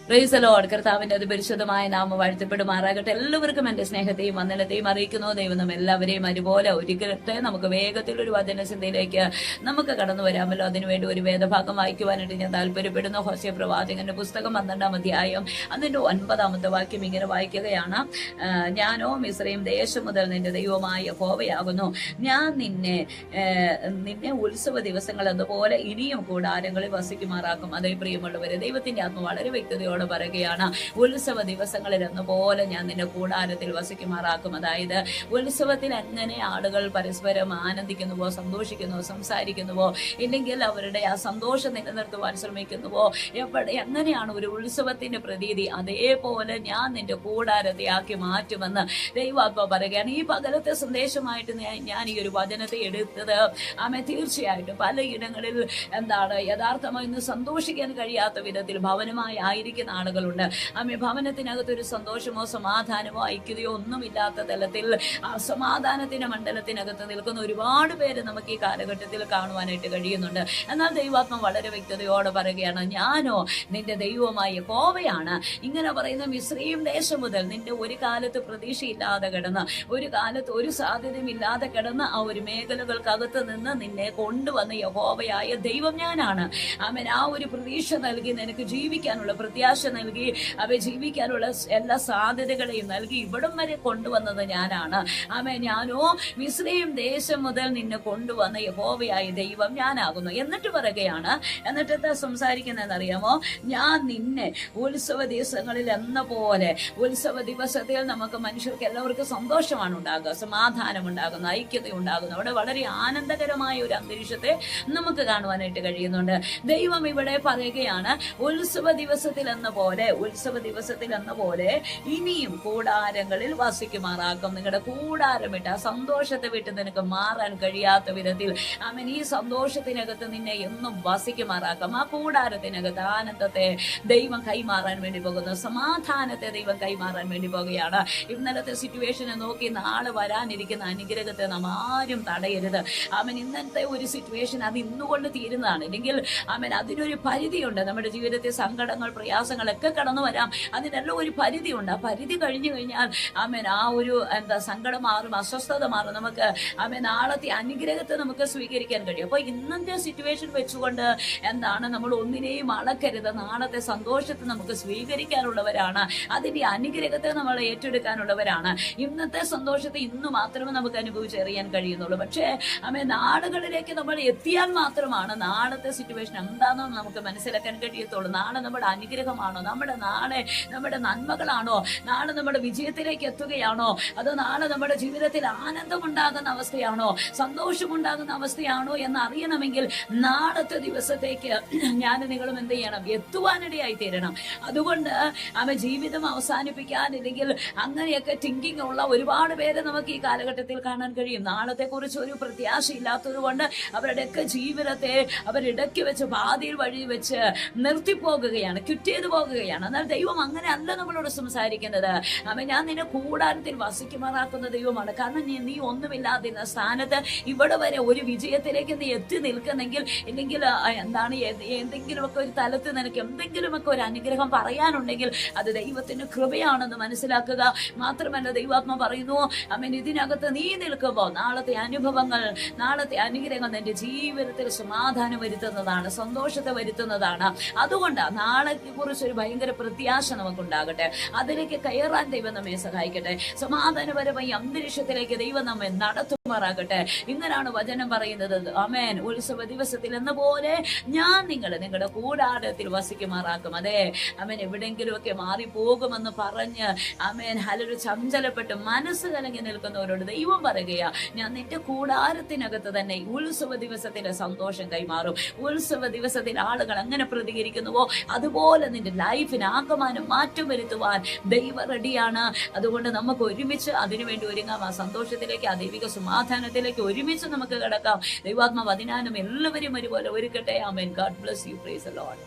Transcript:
Price the Lord. കർത്താവിന്റെ അതിപരിശുദ്ധമായ നാമം വാഴ്ത്തപ്പെടുമാറാകട്ടെ. എല്ലാവർക്കും എന്റെ സ്നേഹത്തെയും വന്ദനത്തെയും അറിയിക്കുന്നു. ദൈവം നമ്മ എല്ലാവരെയും ഒരുപോലെ ഒരുക്കട്ടെ. നമുക്ക് വേഗത്തിൽ ഒരു വചനചിന്തയിലേക്ക് നമുക്ക് കടന്നു വരാമല്ലോ. അതിനുവേണ്ടി ഒരു വേദഭാഗം വായിക്കുവാനായിട്ട് ഞാൻ താല്പര്യപ്പെടുന്നു. ഹോശേയ പ്രവാചകന്റെ പുസ്തകം 12-ാം അധ്യായം അതിന്റെ 9-ാമത്തെ വാക്യം ഇങ്ങനെ വായിക്കുകയാണ്. ഞാനോ മിസ്രയീം ദേശം മുതൽ നിന്റെ ദൈവമായ യഹോവയാകുന്നു. ഞാൻ നിന്നെ ഉത്സവ ദിവസങ്ങൾ അതുപോലെ ഇനിയും കൂടാരങ്ങളിൽ വസിക്കുമാറാക്കും. അതേ പ്രിയമുള്ളവരെ, ദൈവത്തിന്റെ ആത്മ വളരെ വ്യക്തതയോടെ പറയുകയാണ്. ഉത്സവ ദിവസങ്ങളിൽ എന്നപോലെ ഞാൻ നിന്റെ കൂടാരത്തിൽ വസിക്കുമാറാക്കും. അതായത് ഉത്സവത്തിൽ എങ്ങനെ ആളുകൾ പരസ്പരം ആനന്ദിക്കുന്നുവോ, സന്തോഷിക്കുന്നുവോ, സംസാരിക്കുന്നുവോ, ഇല്ലെങ്കിൽ അവരുടെ ആ സന്തോഷം നിലനിർത്തുവാൻ ശ്രമിക്കുന്നുവോ, എങ്ങനെയാണ് ഒരു ഉത്സവത്തിന്റെ പ്രതീതി, അതേപോലെ ഞാൻ നിന്റെ കൂടാരത്തെ ആക്കി മാറ്റുമെന്ന് ദൈവാത്മ പറയുകയാണ്. ഈ പകലത്തെ സന്ദേശമായിട്ട് ഞാൻ ഈ ഒരു വചനത്തെ എടുത്തത് തീർച്ചയായിട്ടും പലയിടങ്ങളിൽ യഥാർത്ഥമായി ഇന്ന് സന്തോഷിക്കാൻ കഴിയാത്ത വിധത്തിൽ ഭവനമായി ആയിരിക്കുന്ന ആളുകളുണ്ട്. ഭവനത്തിനകത്ത് ഒരു സന്തോഷമോ സമാധാനമോ ഐക്യതയോ ഒന്നുമില്ലാത്ത തലത്തിൽ സമാധാനത്തിന്റെ മണ്ഡലത്തിനകത്ത് നിൽക്കുന്ന ഒരുപാട് പേര് നമുക്ക് ഈ കാലഘട്ടത്തിൽ കാണുവാനായിട്ട് കഴിയുന്നുണ്ട്. എന്നാൽ ദൈവാത്മ വളരെ വ്യക്തതയോടെ പറയുകയാണ്, ഞാനോ നിന്റെ ദൈവമായ യഹോവയാണ്. ഇങ്ങനെ പറയുന്ന മിസ്രയീം ദേശം മുതൽ നിന്റെ ഒരു കാലത്ത് പ്രതീക്ഷയില്ലാതെ കിടന്ന്, ഒരു കാലത്ത് ഒരു സാധ്യതയും ഇല്ലാതെ കിടന്ന് ആ ഒരു മേഖലകൾക്കകത്ത് നിന്ന് നിന്നെ കൊണ്ടുവന്ന യഹോവയായ ദൈവം ഞാനാണ്. ആമേൻ. ആ ഒരു പ്രതീക്ഷ നൽകി നിനക്ക് ജീവിക്കാനുള്ള പ്രത്യാശ നൽകി ജീവിക്കാനുള്ള എല്ലാ സാധ്യതകളെയും നൽകി ഇവിടം വരെ കൊണ്ടുവന്നത് ഞാനാണ്. ആമേൻ. ഞാനോ മിസ്രയീം ദേശം മുതൽ നിന്നെ കൊണ്ടുവന്ന യഹോവയായ ദൈവം ഞാനാകുന്നു. എന്നിട്ട് പറയുകയാണ്, എന്നിട്ട് സംസാരിക്കുന്നതെന്നറിയാമോ, ഞാൻ നിന്നെ ഉത്സവ ദിവസങ്ങളിൽ എന്ന പോലെ, ഉത്സവ ദിവസത്തിൽ നമുക്ക് മനുഷ്യർക്ക് എല്ലാവർക്കും സന്തോഷമാണ് ഉണ്ടാകുക, സമാധാനം ഉണ്ടാകുന്നു, ഐക്യത ഉണ്ടാകുന്നു. അവിടെ വളരെ ആനന്ദകരമായ ഒരു അന്തരീക്ഷത്തെ നമുക്ക് കാണുവാനായിട്ട് കഴിയുന്നുണ്ട്. ദൈവം ഇവിടെ പറയുകയാണ്, ഉത്സവ ദിവസത്തിൽ എന്ന പോലെ ഇനിയും കൂടാരങ്ങളിൽ വസിക്കുമാറാക്കും. നിങ്ങളുടെ കൂടാരമിട്ട് ആ സന്തോഷത്തെ വിട്ട് നിനക്ക് മാറാൻ കഴിയാത്ത വിധത്തിൽ ആമേൻ ഈ സന്തോഷത്തിനകത്ത് നിന്നെ എന്നും വസിക്കുമാറാക്കും. ആ കൂടാരത്തിനകത്ത് ആനന്ദത്തെ ദൈവം കൈമാറാൻ വേണ്ടി പോകുന്നു, സമാധാനത്തെ ദൈവം കൈമാറാൻ വേണ്ടി പോകുകയാണ്. ഇന്നലത്തെ സിറ്റുവേഷനെ നോക്കി നാളെ വരാനിരിക്കുന്ന അനുഗ്രഹത്തെ നാം ആരും തടയരുത്. ആമേൻ. ഇന്നത്തെ ഒരു സിറ്റുവേഷൻ അത് ഇന്നുകൊണ്ട് തീരുന്നതാണ്. ഇല്ലെങ്കിൽ ആമേൻ അതിനൊരു പരിധിയുണ്ട്. നമ്മുടെ ജീവിതത്തിൽ സങ്കടങ്ങൾ, പ്രയാസങ്ങളൊക്കെ കടന്നു വരാം. അതിനെല്ലാം ഒരു പരിധിയുണ്ട്. ആ പരിധി കഴിഞ്ഞു കഴിഞ്ഞാൽ ആമേൻ ആ ഒരു സങ്കടം മാറും, അസ്വസ്ഥത മാറും. നമുക്ക് ആമേൻ നാളത്തെ അനുഗ്രഹത്തെ നമുക്ക് സ്വീകരിക്കാൻ കഴിയും. അപ്പൊ ഇന്നത്തെ സിറ്റുവേഷൻ വെച്ചുകൊണ്ട് നമ്മൾ ഒന്നിനെയും അളക്കരുത്. നാളത്തെ സന്തോഷത്തെ നമുക്ക് സ്വീകരിക്കാനുള്ളവരാണ്. അതിന്റെ അനുഗ്രഹത്തെ നമ്മൾ ഏറ്റെടുക്കാനുള്ളവരാണ്. ഇന്നത്തെ സന്തോഷത്തെ ഇന്ന് മാത്രമേ നമുക്ക് അനുഭവിച്ചറിയാൻ കഴിയുന്നുള്ളൂ. പക്ഷേ നാളുകളിലേക്ക് നമ്മൾ എത്തിയാൽ മാത്രമാണ് നാളത്തെ സിറ്റുവേഷൻ എന്താണെന്ന് നമുക്ക് മനസ്സിലാക്കാൻ കഴിയത്തുള്ളൂ. നാളെ നമ്മുടെ അനുഗ്രഹമാണോ, നാളെ നമ്മുടെ നന്മകളാണോ, നാളെ നമ്മുടെ വിജയത്തിലേക്ക് എത്തുകയാണോ, അതോ നാളെ നമ്മുടെ ജീവിതത്തിൽ ആനന്ദമുണ്ടാകുന്ന അവസ്ഥയാണോ, സന്തോഷമുണ്ടാകുന്ന അവസ്ഥയാണോ എന്ന് അറിയണമെങ്കിൽ നാളത്തെ ദിവസത്തേക്ക് ഞാൻ നിങ്ങളും എന്ത് ചെയ്യണം, എത്തുവാനിടയായി തീരണം. അതുകൊണ്ട് ജീവിതം അവസാനിപ്പിക്കാൻ, ഇല്ലെങ്കിൽ അങ്ങനെയൊക്കെ തിങ്കിങ് ഉള്ള ഒരുപാട് പേരെ നമുക്ക് ഈ കാലഘട്ടത്തിൽ കാണാൻ കഴിയും. നാളത്തെ കുറിച്ച് ഒരു പ്രത്യാശ ഇല്ലാത്തത് കൊണ്ട് അവരുടെയൊക്കെ ജീവിതത്തെ അവരിടയ്ക്ക് വെച്ച് പാതിയിൽ വഴി വെച്ച് നിർത്തിപ്പോകുകയാണ്, ക്വിറ്റ് ചെയ്തു പോകുകയാണ്. എന്നാൽ ദൈവം അങ്ങനെ അല്ല നമ്മളോട് സംസാരിക്കുന്നത്. ഞാൻ നിന്നെ കൂടാരത്തിൽ വസിക്കുമാറാക്കുന്ന ദൈവമാണ്. കാരണം നീ ഒന്നുമില്ലാതിരുന്ന സ്ഥാനത്ത് ഇവിടെ വരെ ഒരു വിജയത്തിലേക്ക് നീ എത്തി നിൽക്കുന്നെങ്കിൽ, ഇല്ലെങ്കിൽ എന്തെങ്കിലുമൊക്കെ ഒരു തലത്ത് നിനക്ക് എന്തെങ്കിലുമൊക്കെ ഒരു അനുഗ്രഹം പറയാനുണ്ടെങ്കിൽ അത് ദൈവത്തിന്റെ കൃപയാണെന്ന് മനസ്സിലാക്കുക. മാത്രമല്ല ദൈവാത്മ പറയുന്നു, ഇതിനകത്ത് നീ നിൽക്കുമ്പോൾ നാളത്തെ അനുഭവങ്ങൾ, നാളത്തെ അനുഗ്രഹങ്ങൾ നിന്റെ ജീവിതത്തിൽ സമാധാനം വരുത്തുന്നതാണ്, സന്തോഷത്തെ വരുത്തുന്നതാണ്. അതുകൊണ്ട് നാളെ കുറിച്ച് ഒരു ഭയങ്കര പ്രത്യാശ നമുക്കുണ്ടാകട്ടെ. അതിലേക്ക് കയറാൻ ദൈവം നമ്മെ സഹായിക്കട്ടെ. സമാധാനപരമായി അന്തരീക്ഷത്തിലേക്ക് ദൈവം നമ്മെ നടത്തുമാറാകട്ടെ. ഇങ്ങനെയാണ് വചനം പറയുന്നത്. ആമേൻ. ഉത്സവ ദിവസത്തിൽ എന്ന പോലെ ഞാൻ നിങ്ങളുടെ കൂടാരത്തിൽ വസിക്കുമാറാക്കും. അതെ ആമേൻ. എവിടെയെങ്കിലുമൊക്കെ മാറിപ്പോകുമെന്ന് പറഞ്ഞ് ആമേൻ ഹല്ലേലൂയ ചഞ്ചലപ്പെട്ട് മനസ്സ് കലങ്ങി നിൽക്കുന്നവരോട് ദൈവം പറയുകയാ, ഞാൻ നിന്റെ കൂടാരത്തിനകത്ത് തന്നെ ഉത്സവ ദിവസത്തിന്റെ സന്തോഷം കൈമാറും. ഉത്സവ ദിവസത്തിൽ ആളുകൾ അങ്ങനെ പ്രതികരിക്കുന്നുവോ അതുപോലെ നിന്റെ ലൈഫിന് ആകമാനം മാറ്റം വരുത്തുവാൻ ദൈവം റെഡിയാണ്. അതുകൊണ്ട് നമുക്ക് ഒരുമിച്ച് അതിനുവേണ്ടി ഒരുങ്ങാം. ആ സന്തോഷത്തിലേക്ക്, ആ ദൈവിക സമാധാനത്തിലേക്ക് ഒരുമിച്ച് നമുക്ക് കിടക്കാം. ദൈവാത്മാവ് അതിനാലും എല്ലാവരും ഒരുപോലെ ഒരുക്കട്ടെ. ആമേൻ. God bless you. Praise the Lord.